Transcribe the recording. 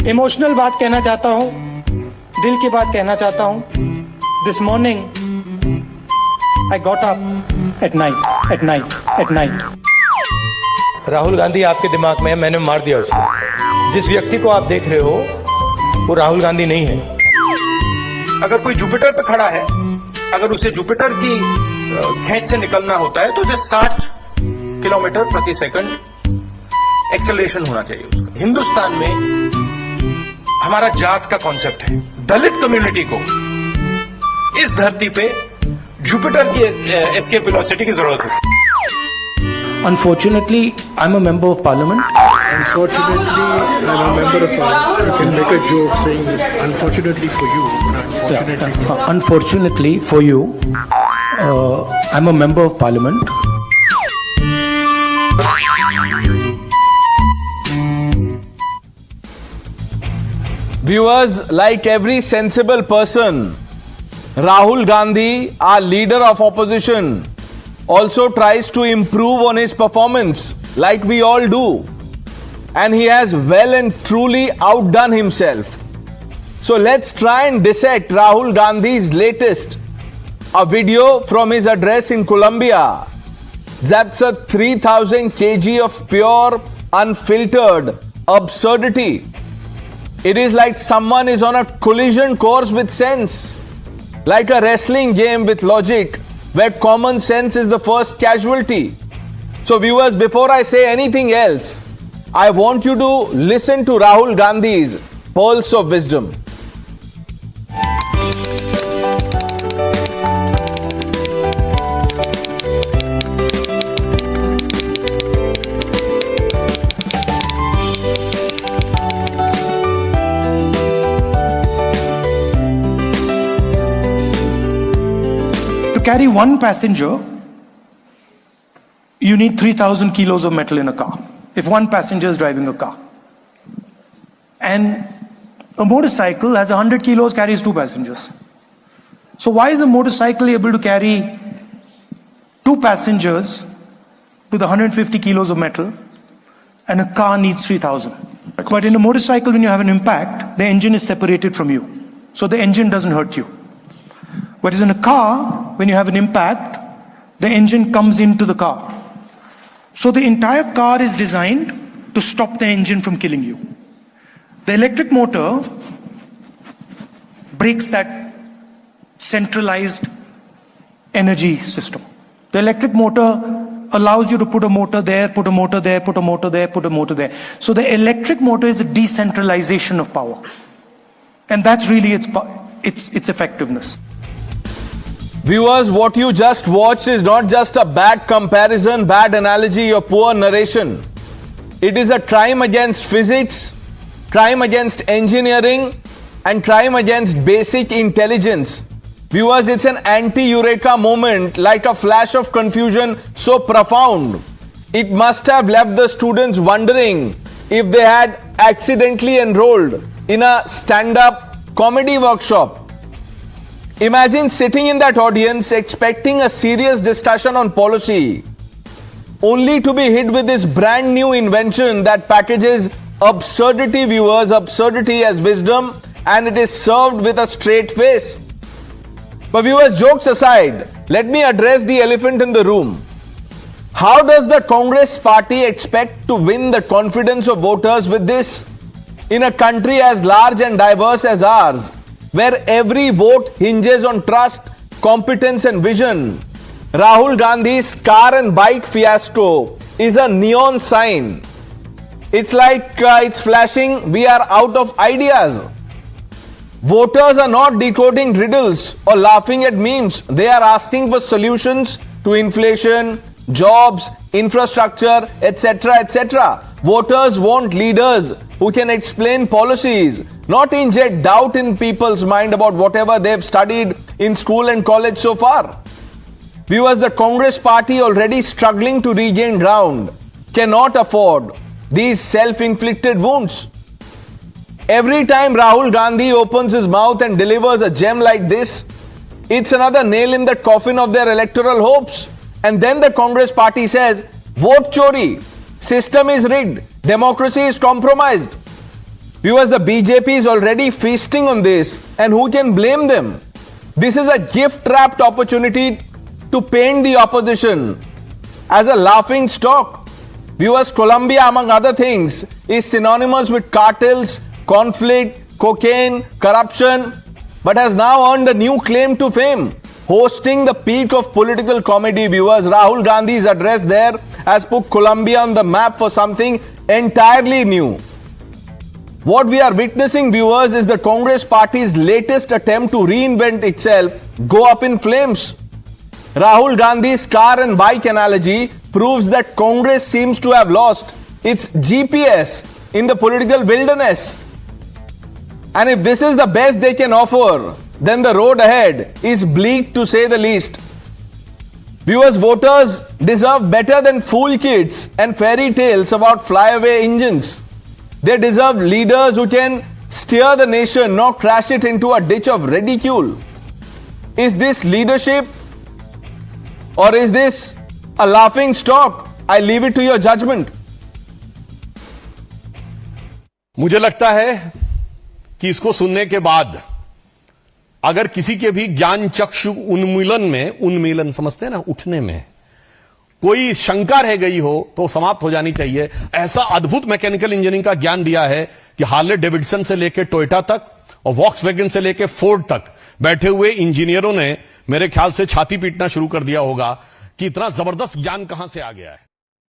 Emotional बात कहना चाहता हूं, दिल की बात कहना चाहता हूं. This morning I got up at night. Rahul Gandhi आपके दिमाग में है, मैंने मार दिया उसको. जिस व्यक्ति को आप देख रहे हो वो राहुल गांधी नहीं है. अगर कोई जुपिटर पे खड़ा है, अगर उसे जुपिटर की खेच से निकलना होता है तो उसे 60 किलोमीटर प्रति सेकंड एक्सेलरेशन होना चाहिए उसका. हिंदुस्तान में हमारा जात का कॉन्सेप्ट है. दलित कम्युनिटी को इस धरती पे जुपिटर की एस्केप वेलोसिटी की जरूरत है. Unfortunately, I'm a member of parliament. Unfortunately, I'm a member of parliament. You can make a joke saying this. Unfortunately for you. Unfortunately for you, I'm a member of parliament. Viewers, like every sensible person, Rahul Gandhi, our leader of opposition, also tries to improve on his performance, like we all do. And he has well and truly outdone himself. So let's try and dissect Rahul Gandhi's latest, a video from his address in Colombia. That's a 3000 kg of pure, unfiltered absurdity. It is like someone is on a collision course with sense, like a wrestling game with logic, where common sense is the first casualty. So viewers, before I say anything else, I want you to listen to Rahul Gandhi's pearls of wisdom. Carry one passenger, you need 3,000 kilos of metal in a car. If one passenger is driving a car. And a motorcycle has 100 kilos, carries two passengers. So why is a motorcycle able to carry two passengers with 150 kilos of metal and a car needs 3,000? But in a motorcycle, when you have an impact, the engine is separated from you. So the engine doesn't hurt you. Whereas in a car, when you have an impact, the engine comes into the car. So the entire car is designed to stop the engine from killing you. The electric motor breaks that centralized energy system. The electric motor allows you to put a motor there, put a motor there, put a motor there, put a motor there. So the electric motor is a decentralization of power. And that's really its effectiveness. Viewers, what you just watched is not just a bad comparison, bad analogy, or poor narration. It is a crime against physics, crime against engineering, and crime against basic intelligence. Viewers, it's an anti-Eureka moment, like a flash of confusion so profound. It must have left the students wondering if they had accidentally enrolled in a stand-up comedy workshop. Imagine sitting in that audience expecting a serious discussion on policy, only to be hit with this brand new invention that packages absurdity, viewers, absurdity as wisdom, and it is served with a straight face. But viewers, jokes aside, let me address the elephant in the room. How does the Congress party expect to win the confidence of voters with this? In a country as large and diverse as ours, where every vote hinges on trust, competence and vision, Rahul Gandhi's car and bike fiasco is a neon sign. It's like it's flashing, we are out of ideas. Voters are not decoding riddles or laughing at memes. They are asking for solutions to inflation, jobs, infrastructure, etc., etc. Voters want leaders who can explain policies, not inject doubt in people's mind about whatever they've studied in school and college so far. Viewers, the Congress party, already struggling to regain ground, cannot afford these self-inflicted wounds. Every time Rahul Gandhi opens his mouth and delivers a gem like this, it's another nail in the coffin of their electoral hopes. And then the Congress party says, vote chori, system is rigged, democracy is compromised. Viewers, the BJP is already feasting on this, and who can blame them? This is a gift-wrapped opportunity to paint the opposition as a laughing stock. Viewers, Colombia, among other things, is synonymous with cartels, conflict, cocaine, corruption, but has now earned a new claim to fame, hosting the peak of political comedy. Viewers, Rahul Gandhi's address there has put Colombia on the map for something entirely new. What we are witnessing, viewers, is the Congress party's latest attempt to reinvent itself go up in flames. Rahul Gandhi's car and bike analogy proves that Congress seems to have lost its GPS in the political wilderness. And if this is the best they can offer, then the road ahead is bleak, to say the least. Viewers, voters deserve better than fool kids and fairy tales about flyaway engines. They deserve leaders who can steer the nation, not crash it into a ditch of ridicule. Is this leadership, or is this a laughing stock? I leave it to your judgment. मुझे लगता है कि इसको सुनने के बाद अगर किसी के भी ज्ञान चक्षु उन्मीलन समझते हैं ना, उठने में कोई शंका रह गई हो तो समाप्त हो जानी चाहिए। ऐसा अद्भुत मैकेनिकल इंजीनियरिंग का ज्ञान दिया है कि हार्ले डेविडसन से लेकर टोयोटा तक और वॉक्सवैगन से लेकर फोर्ड तक बैठे हुए इंजीनियरों ने मेरे ख्याल से छाती पीटना शुरू कर दिया होगा कि इतना जबरदस्त ज्ञान कहां से आ गया है।